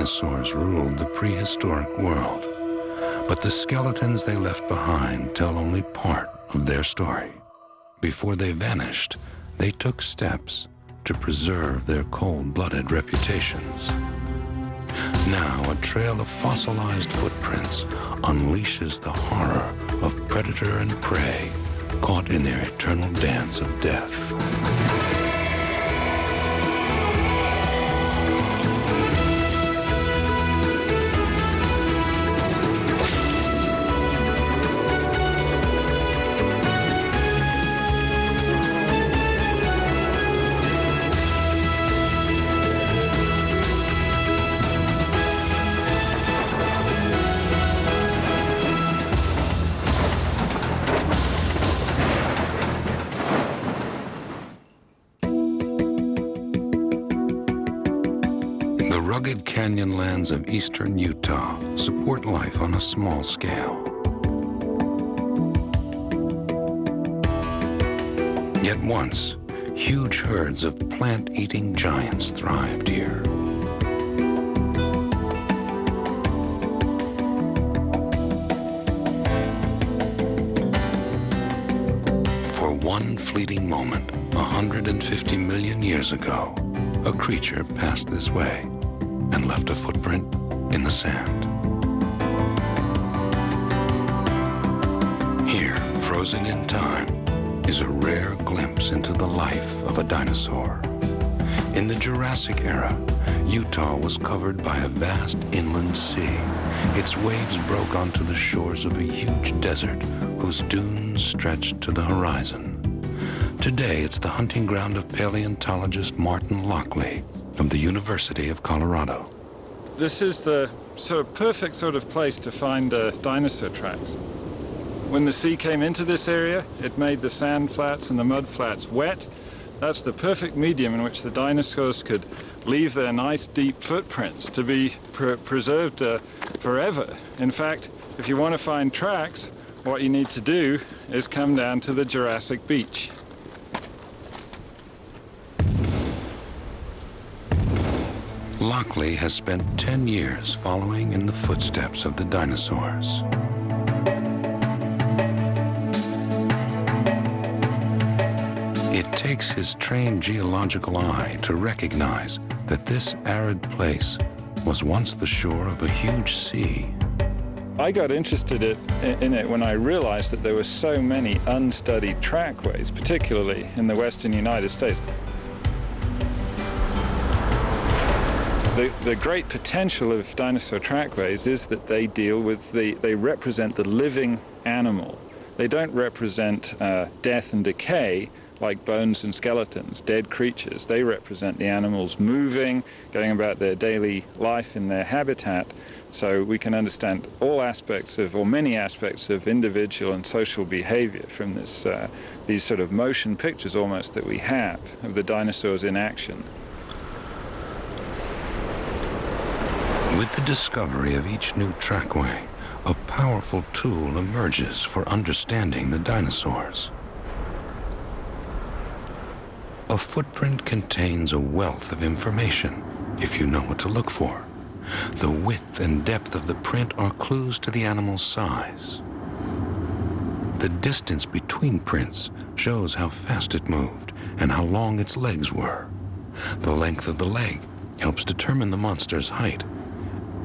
dinosaurs ruled the prehistoric world, but the skeletons they left behind tell only part of their story. Before they vanished, they took steps to preserve their cold-blooded reputations. Now, a trail of fossilized footprints unleashes the horror of predator and prey caught in their eternal dance of death. Rugged canyonlands of eastern Utah support life on a small scale. Yet once, huge herds of plant-eating giants thrived here. For one fleeting moment, 150 million years ago, a creature passed this way and left a footprint in the sand. Here, frozen in time, is a rare glimpse into the life of a dinosaur. In the Jurassic era, Utah was covered by a vast inland sea. Its waves broke onto the shores of a huge desert whose dunes stretched to the horizon. Today, it's the hunting ground of paleontologist Martin Lockley of the University of Colorado. This is the perfect sort of place to find dinosaur tracks. When the sea came into this area, it made the sand flats and the mud flats wet. That's the perfect medium in which the dinosaurs could leave their nice deep footprints to be preserved forever. In fact, if you want to find tracks, what you need to do is come down to the Jurassic beach. Lockley has spent 10 years following in the footsteps of the dinosaurs. It takes his trained geological eye to recognize that this arid place was once the shore of a huge sea. I got interested in it when I realized that there were so many unstudied trackways, particularly in the western United States. The great potential of dinosaur trackways is that they deal with they represent the living animal. They don't represent death and decay like bones and skeletons, dead creatures. They represent the animals moving, going about their daily life in their habitat, so we can understand all aspects of, or many aspects of, individual and social behavior from this, these sort of motion pictures almost that we have of the dinosaurs in action. With the discovery of each new trackway, a powerful tool emerges for understanding the dinosaurs. A footprint contains a wealth of information if you know what to look for. The width and depth of the print are clues to the animal's size. The distance between prints shows how fast it moved and how long its legs were. The length of the leg helps determine the monster's height,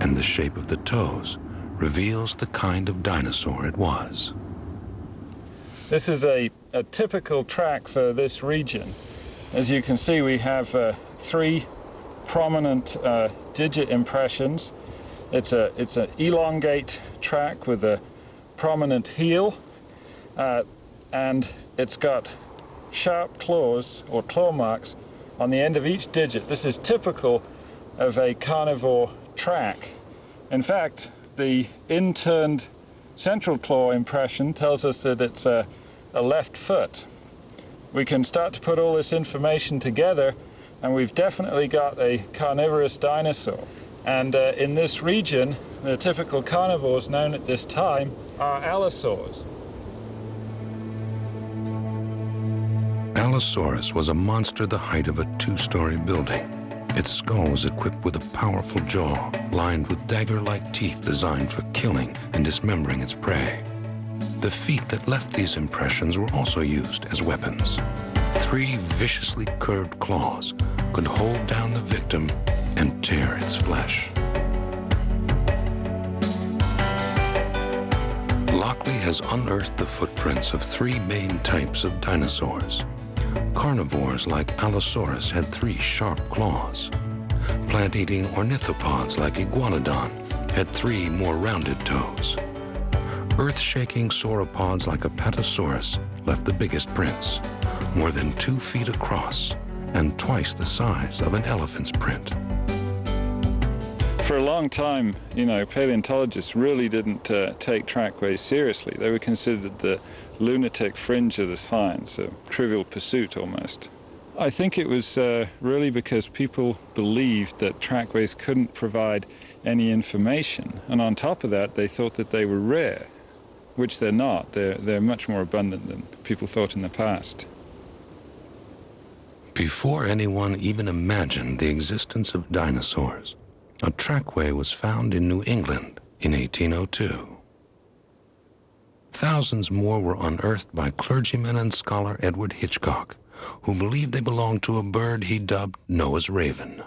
and the shape of the toes reveals the kind of dinosaur it was. This is a typical track for this region. As you can see, we have 3 prominent digit impressions. It's an elongate track with a prominent heel, and it's got sharp claws or claw marks on the end of each digit. This is typical of a carnivore track. In fact, the inturned central claw impression tells us that it's a left foot. We can start to put all this information together, and we've definitely got a carnivorous dinosaur. And in this region, the typical carnivores known at this time are allosaurs. Allosaurus was a monster the height of a 2-story building. Its skull was equipped with a powerful jaw lined with dagger-like teeth designed for killing and dismembering its prey. The feet that left these impressions were also used as weapons. 3 viciously curved claws could hold down the victim and tear its flesh. Lockley has unearthed the footprints of 3 main types of dinosaurs. Carnivores like Allosaurus had 3 sharp claws. Plant-eating ornithopods like Iguanodon had 3 more rounded toes. Earth-shaking sauropods like Apatosaurus left the biggest prints, more than 2 feet across and twice the size of an elephant's print. For a long time, paleontologists really didn't take trackways seriously. They were considered the lunatic fringe of the science, a trivial pursuit almost. I think it was really because people believed that trackways couldn't provide any information, and on top of that, they thought that they were rare, which they're not. They're much more abundant than people thought in the past. Before anyone even imagined the existence of dinosaurs, a trackway was found in New England in 1802. Thousands more were unearthed by clergyman and scholar Edward Hitchcock, who believed they belonged to a bird he dubbed Noah's Raven.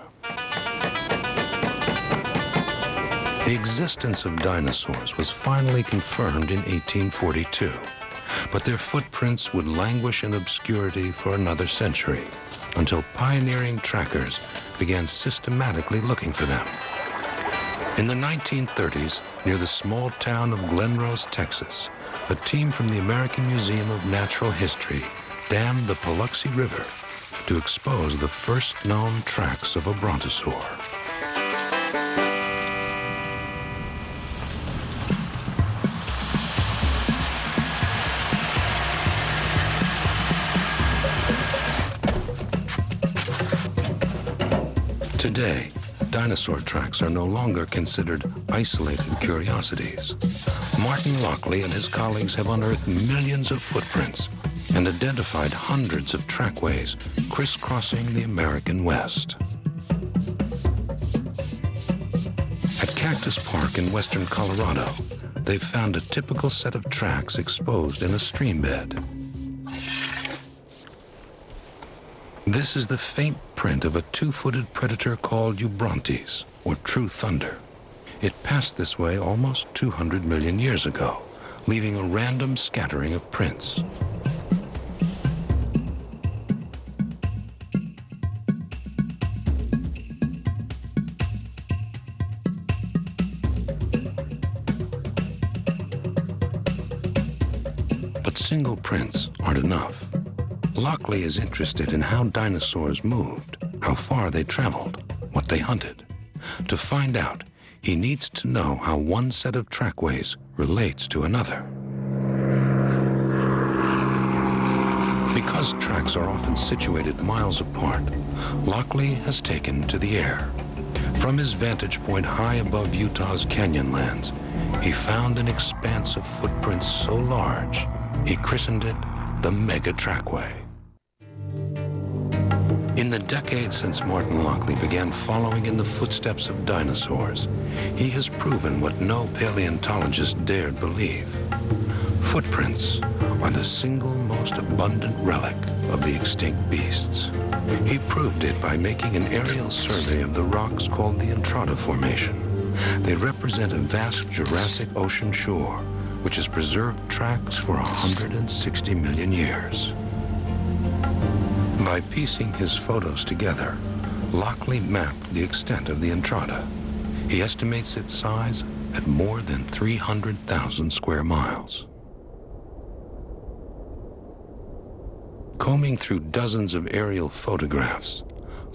The existence of dinosaurs was finally confirmed in 1842, but their footprints would languish in obscurity for another century, until pioneering trackers began systematically looking for them. In the 1930s, near the small town of Glen Rose, Texas, a team from the American Museum of Natural History dammed the Paluxy River to expose the first known tracks of a brontosaur. Today, dinosaur tracks are no longer considered isolated curiosities. Martin Lockley and his colleagues have unearthed millions of footprints and identified hundreds of trackways crisscrossing the American West. At Cactus Park in western Colorado, they've found a typical set of tracks exposed in a stream bed. This is the faint print of a 2-footed predator called Eubrontes, or true thunder. It passed this way almost 200 million years ago, leaving a random scattering of prints. But single prints aren't enough. Lockley is interested in how dinosaurs moved, how far they traveled, what they hunted. To find out, he needs to know how one set of trackways relates to another. Because tracks are often situated miles apart, Lockley has taken to the air. From his vantage point high above Utah's canyonlands, he found an expanse of footprints so large, he christened it the Mega Trackway. In the decades since Martin Lockley began following in the footsteps of dinosaurs, he has proven what no paleontologist dared believe. Footprints are the single most abundant relic of the extinct beasts. He proved it by making an aerial survey of the rocks called the Entrada Formation. They represent a vast Jurassic Ocean shore, which has preserved tracks for 160 million years. By piecing his photos together, Lockley mapped the extent of the Entrada. He estimates its size at more than 300,000 square miles. Combing through dozens of aerial photographs,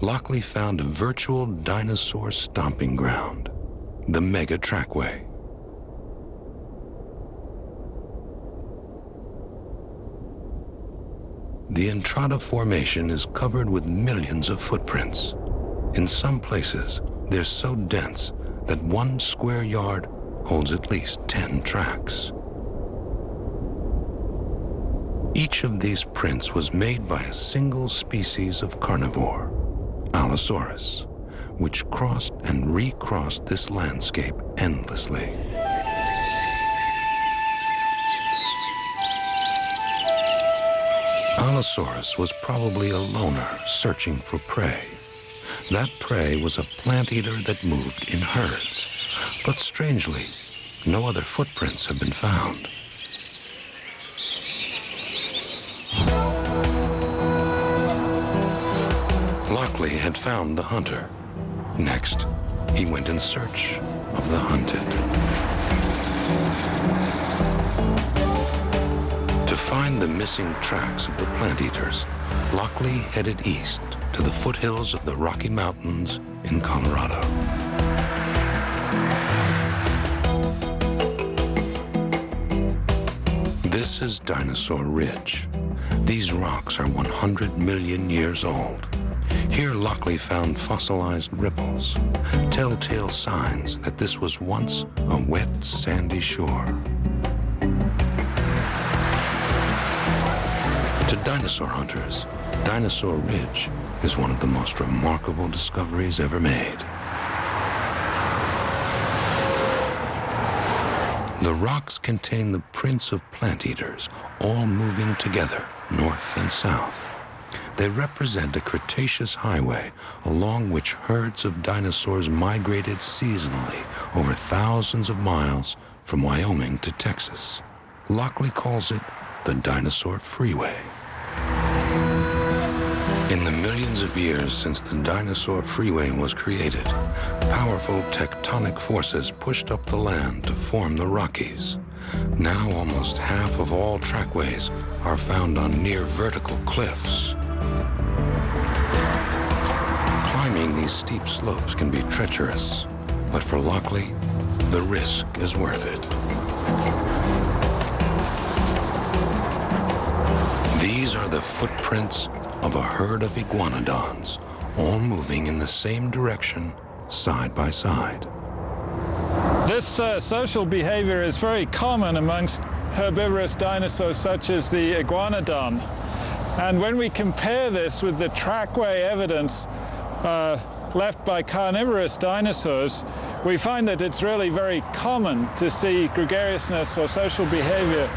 Lockley found a virtual dinosaur stomping ground, the Mega Trackway. The Entrada Formation is covered with millions of footprints. In some places, they're so dense that 1 square yard holds at least 10 tracks. Each of these prints was made by a single species of carnivore, Allosaurus, which crossed and recrossed this landscape endlessly. Allosaurus was probably a loner searching for prey. That prey was a plant eater that moved in herds. But strangely, no other footprints have been found. Lockley had found the hunter. Next, he went in search of the hunted. To find the missing tracks of the plant eaters, Lockley headed east to the foothills of the Rocky Mountains in Colorado. This is Dinosaur Ridge. These rocks are 100 million years old. Here Lockley found fossilized ripples, telltale signs that this was once a wet, sandy shore. To dinosaur hunters, Dinosaur Ridge is one of the most remarkable discoveries ever made. The rocks contain the prints of plant eaters, all moving together, north and south. They represent a Cretaceous highway along which herds of dinosaurs migrated seasonally over thousands of miles from Wyoming to Texas. Lockley calls it the Dinosaur Freeway. In the millions of years since the Dinosaur Freeway was created, powerful tectonic forces pushed up the land to form the Rockies. Now almost half of all trackways are found on near vertical cliffs. Climbing these steep slopes can be treacherous, but for Lockley, the risk is worth it. These are the footprints of a herd of iguanodons, all moving in the same direction, side by side. This social behavior is very common amongst herbivorous dinosaurs such as the iguanodon. And when we compare this with the trackway evidence left by carnivorous dinosaurs, we find that it's really very common to see gregariousness or social behavior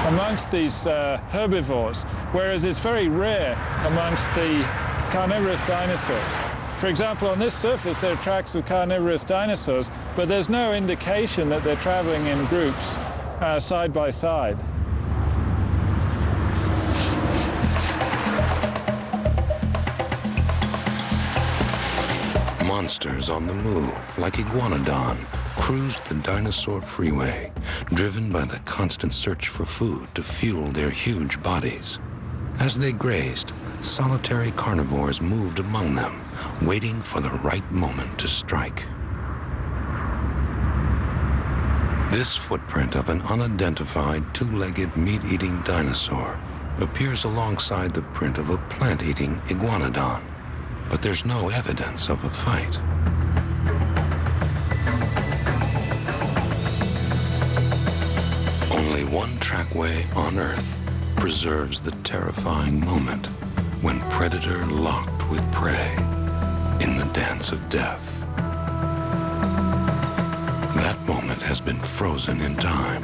amongst these herbivores, whereas it's very rare amongst the carnivorous dinosaurs. For example, on this surface there are tracks of carnivorous dinosaurs, but there's no indication that they're traveling in groups side by side. Monsters on the move, like Iguanodon, cruised the Dinosaur Freeway, driven by the constant search for food to fuel their huge bodies. As they grazed, solitary carnivores moved among them, waiting for the right moment to strike. This footprint of an unidentified two-legged meat-eating dinosaur appears alongside the print of a plant-eating iguanodon, but there's no evidence of a fight. Only one trackway on Earth preserves the terrifying moment when predator locked with prey in the dance of death. That moment has been frozen in time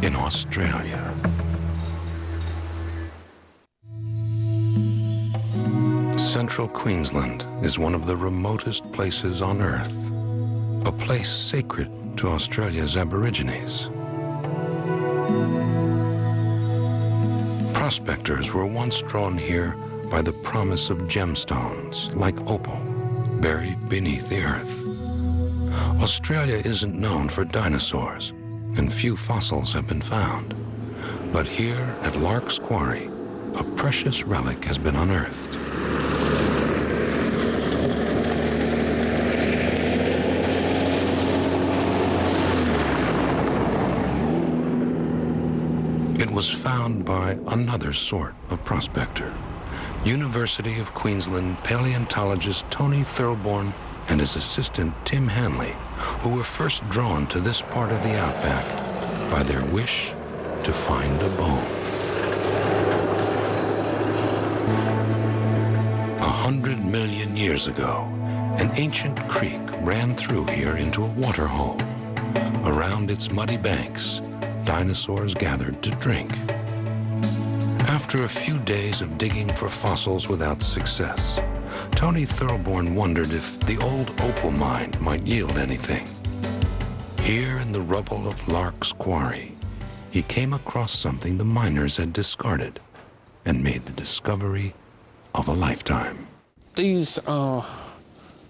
in Australia. Central Queensland is one of the remotest places on Earth, a place sacred to Australia's Aborigines. Prospectors were once drawn here by the promise of gemstones, like opal, buried beneath the earth. Australia isn't known for dinosaurs, and few fossils have been found. But here at Lark's Quarry, a precious relic has been unearthed. It was found by another sort of prospector, University of Queensland paleontologist Tony Thurlborn and his assistant Tim Hanley, who were first drawn to this part of the outback by their wish to find a bone. 100 million years ago, an ancient creek ran through here into a water hole. Around its muddy banks, dinosaurs gathered to drink. After a few days of digging for fossils without success, Tony Thirlborn wondered if the old opal mine might yield anything. Here in the rubble of Lark's quarry, he came across something the miners had discarded and made the discovery of a lifetime. These are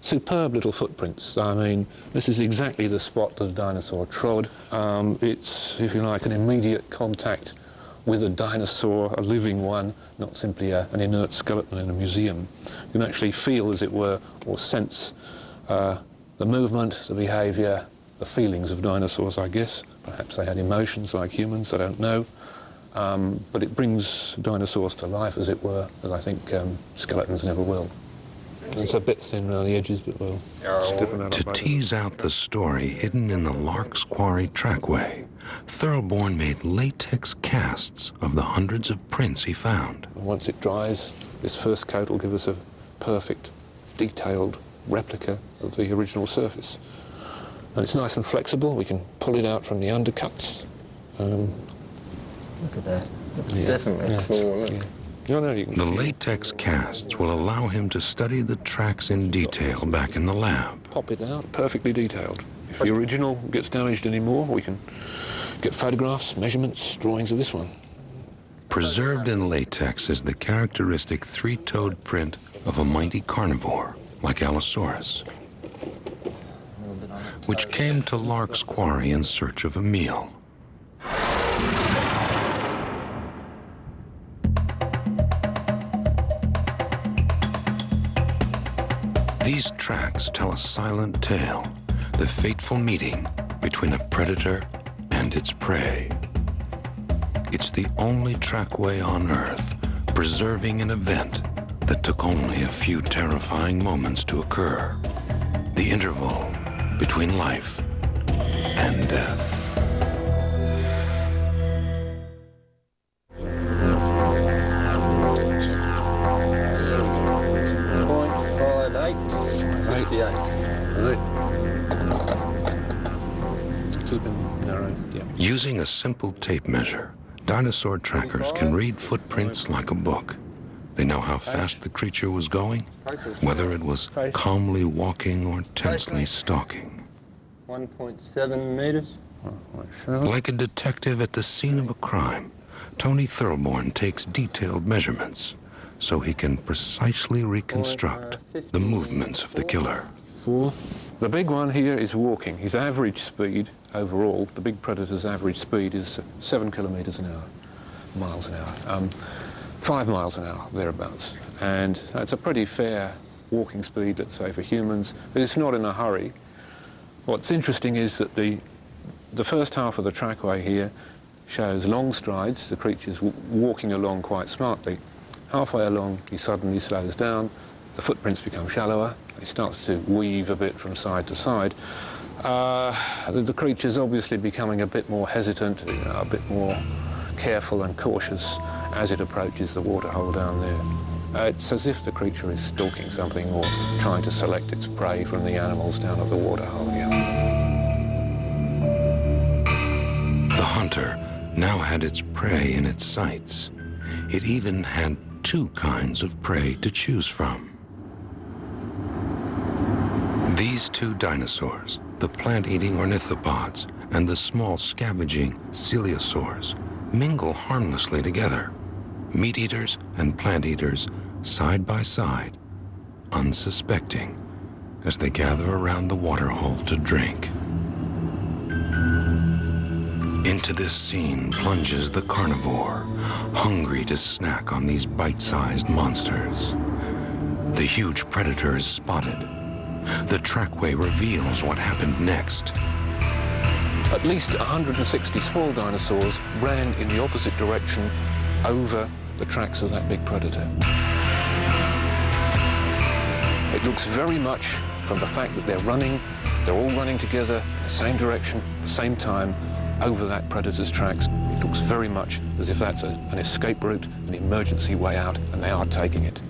superb little footprints. I mean, this is exactly the spot that a dinosaur trod. It's, if you like, an immediate contact with a dinosaur, a living one, not simply an inert skeleton in a museum. You can actually feel, as it were, or sense the movement, the behaviour, the feelings of dinosaurs, I guess. Perhaps they had emotions like humans, I don't know. But it brings dinosaurs to life, as it were, as I think skeletons never will. It's a bit thin around the edges, but we'll stiffen that up. To tease out the story hidden in the Lark's Quarry trackway, Thirlborn made latex casts of the hundreds of prints he found. Once it dries, this first coat will give us a perfect, detailed replica of the original surface. And it's nice and flexible. We can pull it out from the undercuts. Look at that. That's definitely cool. Yeah. No, you can The latex casts will allow him to study the tracks in detail back in the lab. pop it out, perfectly detailed. If the original gets damaged anymore, we can get photographs, measurements, drawings of this one. Preserved in latex is the characteristic three-toed print of a mighty carnivore, like Allosaurus, which came to Lark's Quarry in search of a meal. These tracks tell a silent tale, the fateful meeting between a predator and its prey. It's the only trackway on Earth preserving an event that took only a few terrifying moments to occur. The interval between life and death. Using a simple tape measure, dinosaur trackers can read footprints like a book. They know how fast the creature was going, whether it was calmly walking or tensely stalking. 1.7 meters. Like a detective at the scene of a crime, Tony Thirlborn takes detailed measurements so he can precisely reconstruct the movements of the killer. 4. The big one here is walking. His average speed overall, the big predator's average speed is 7 kilometers an hour, miles an hour, 5 miles an hour, thereabouts. And that's a pretty fair walking speed, let's say, for humans, but it's not in a hurry. What's interesting is that the first half of the trackway here shows long strides, the creature's walking along quite smartly. Halfway along, he suddenly slows down, the footprints become shallower, he starts to weave a bit from side to side. The creature's obviously becoming a bit more hesitant, a bit more careful and cautious as it approaches the waterhole down there. It's as if the creature is stalking something or trying to select its prey from the animals down at the waterhole here. The hunter now had its prey in its sights. It even had 2 kinds of prey to choose from. These 2 dinosaurs, the plant-eating ornithopods and the small scavenging coelosaurs, mingle harmlessly together. Meat-eaters and plant-eaters side by side, unsuspecting, as they gather around the waterhole to drink. Into this scene plunges the carnivore, hungry to snack on these bite-sized monsters. The huge predator is spotted. The trackway reveals what happened next. At least 160 small dinosaurs ran in the opposite direction over the tracks of that big predator. It looks very much, from the fact that they're all running together in the same direction, at the same time, over that predator's tracks. It looks very much as if that's an escape route, an emergency way out, and they are taking it.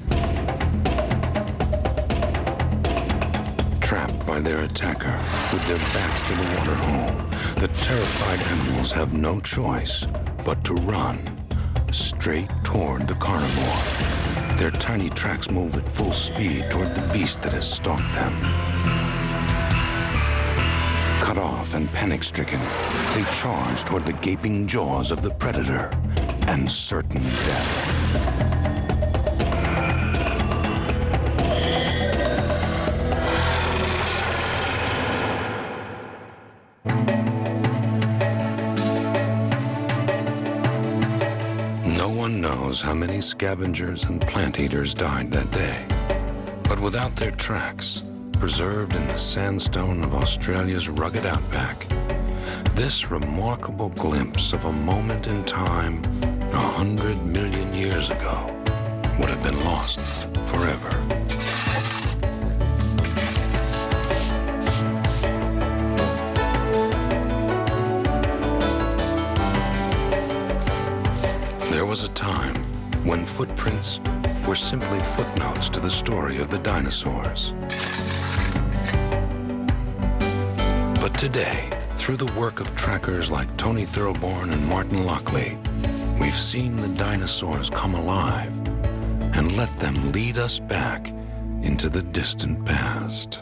by their attacker with their backs to the waterhole, the terrified animals have no choice but to run straight toward the carnivore. Their tiny tracks move at full speed toward the beast that has stalked them. Cut off and panic-stricken, they charge toward the gaping jaws of the predator and certain death. No one knows how many scavengers and plant eaters died that day. But without their tracks, preserved in the sandstone of Australia's rugged outback, this remarkable glimpse of a moment in time 100 million years ago would have been lost forever. There was a time when footprints were simply footnotes to the story of the dinosaurs. But today, through the work of trackers like Tony Thirlborn and Martin Lockley, we've seen the dinosaurs come alive and let them lead us back into the distant past.